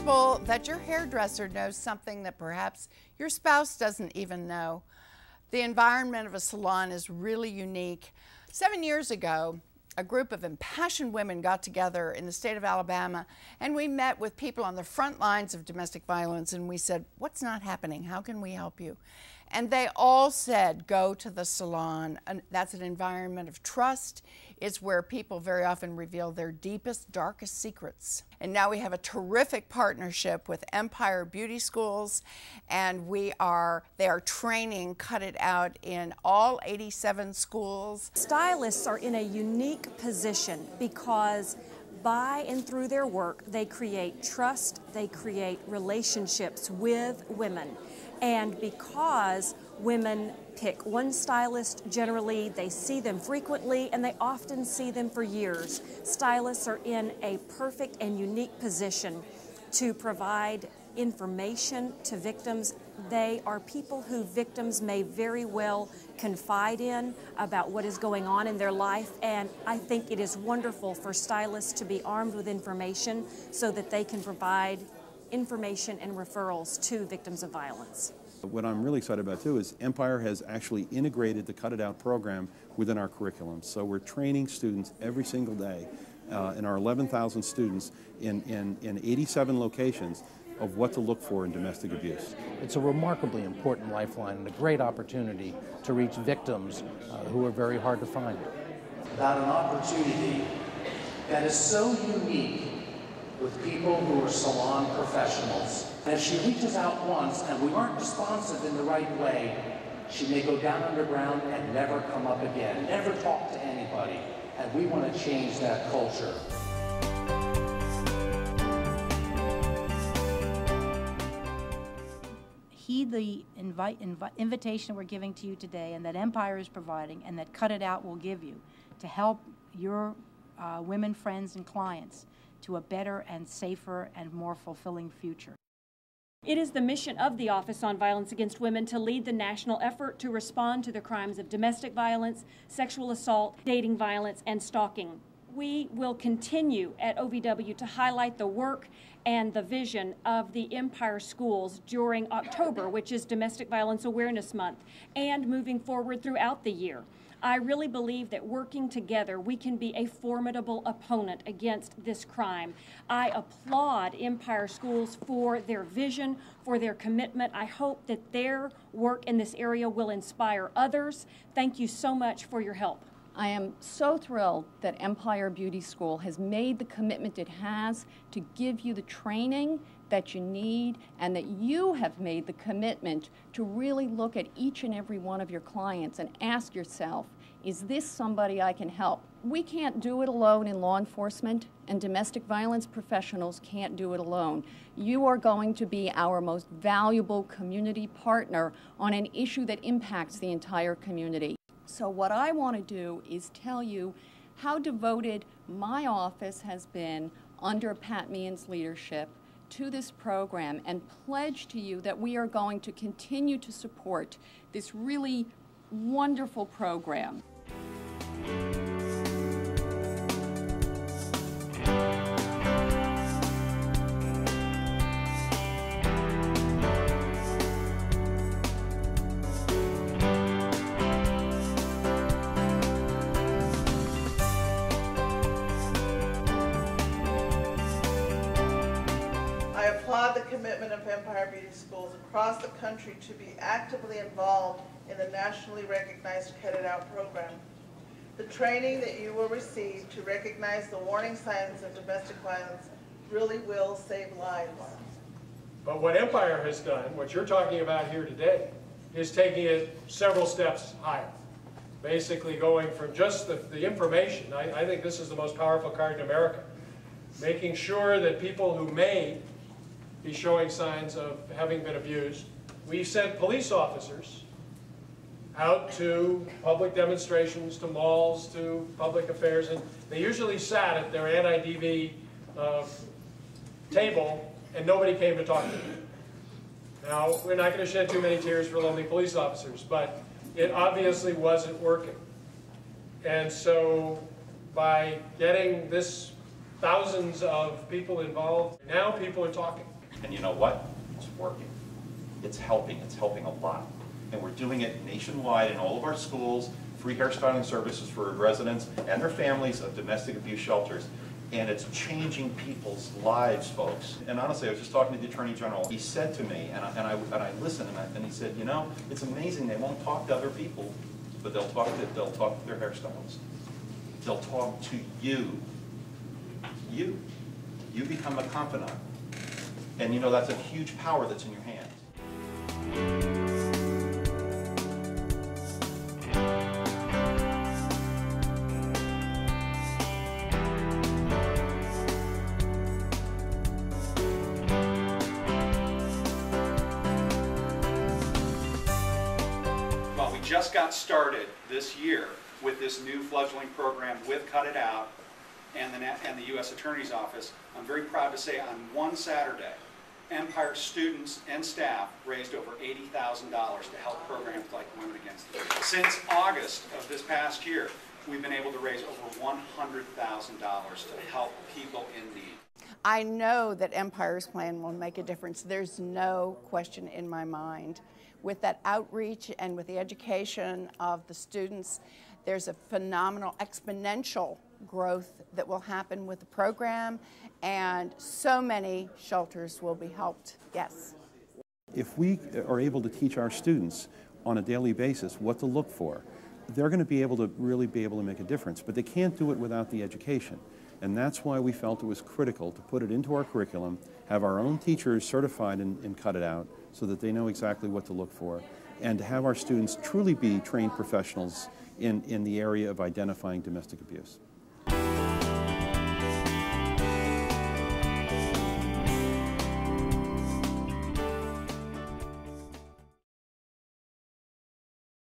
possible that your hairdresser knows something that perhaps your spouse doesn't even know. The environment of a salon is really unique. 7 years ago, a group of impassioned women got together in the state of Alabama, and we met with people on the front lines of domestic violence, and we said, what's not happening? How can we help you? And they all said, go to the salon. And that's an environment of trust. It's where people very often reveal their deepest, darkest secrets. And now we have a terrific partnership with Empire Beauty Schools, and they are training Cut It Out in all 87 schools. Stylists are in a unique position because by and through their work, they create trust, they create relationships with women. And because women pick one stylist, generally they see them frequently and they often see them for years. Stylists are in a perfect and unique position to provide information to victims. They are people who victims may very well confide in about what is going on in their life, and I think it is wonderful for stylists to be armed with information so that they can provide information and referrals to victims of violence. What I'm really excited about too is Empire has actually integrated the Cut It Out program within our curriculum. So we're training students every single day in our 11,000 students in 87 locations of what to look for in domestic abuse. It's a remarkably important lifeline and a great opportunity to reach victims who are very hard to find. About an opportunity that is so unique with people who are salon professionals. And if she reaches out once and we aren't responsive in the right way, she may go down underground and never come up again, never talk to anybody. And we want to change that culture. Heed the invitation we're giving to you today and that Empire is providing and that Cut It Out will give you to help your women friends and clients to a better and safer and more fulfilling future. It is the mission of the Office on Violence Against Women to lead the national effort to respond to the crimes of domestic violence, sexual assault, dating violence, and stalking. We will continue at OVW to highlight the work and the vision of the Empire Schools during October, which is Domestic Violence Awareness Month, and moving forward throughout the year. I really believe that working together, we can be a formidable opponent against this crime. I applaud Empire Schools for their vision, for their commitment. I hope that their work in this area will inspire others. Thank you so much for your help. I am so thrilled that Empire Beauty School has made the commitment it has to give you the training that you need, and that you have made the commitment to really look at each and every one of your clients and ask yourself, is this somebody I can help? We can't do it alone in law enforcement, and domestic violence professionals can't do it alone. You are going to be our most valuable community partner on an issue that impacts the entire community. So what I want to do is tell you how devoted my office has been under Pat Meehan's leadership to this program, and pledge to you that we are going to continue to support this really wonderful program. I applaud the commitment of Empire Beauty Schools across the country to be actively involved in the nationally recognized Cut It Out program. The training that you will receive to recognize the warning signs of domestic violence really will save lives. But what Empire has done, what you're talking about here today, is taking it several steps higher. Basically going from just the information. I think this is the most powerful card in America. Making sure that people who may be showing signs of having been abused. We sent police officers out to public demonstrations, to malls, to public affairs, and they usually sat at their anti-DV table and nobody came to talk to them. Now, we're not going to shed too many tears for lonely police officers, but it obviously wasn't working. And so by getting this thousands of people involved. Now people are talking. And you know what? It's working. It's helping a lot. And we're doing it nationwide in all of our schools, free hairstyling services for residents and their families of domestic abuse shelters. And it's changing people's lives, folks. And honestly, I was just talking to the Attorney General. He said to me, and I listened, and he said, you know, it's amazing they won't talk to other people, but they'll talk to their hairstylist. They'll talk to you. You become a confidant. And you know, that's a huge power that's in your hands. Well, we just got started this year with this new fledgling program with Cut It Out and the U.S. Attorney's Office. I'm very proud to say on one Saturday, Empire students and staff raised over $80,000 to help programs like Women Against the Abuse. Since August of this past year, we've been able to raise over $100,000 to help people in need. I know that Empire's plan will make a difference. There's no question in my mind. With that outreach and with the education of the students, there's a phenomenal exponential growth that will happen with the program, and so many shelters will be helped. Yes. If we are able to teach our students on a daily basis what to look for, they're going to be able to really be able to make a difference, but they can't do it without the education. And that's why we felt it was critical to put it into our curriculum, have our own teachers certified in Cut It Out so that they know exactly what to look for, and to have our students truly be trained professionals in the area of identifying domestic abuse.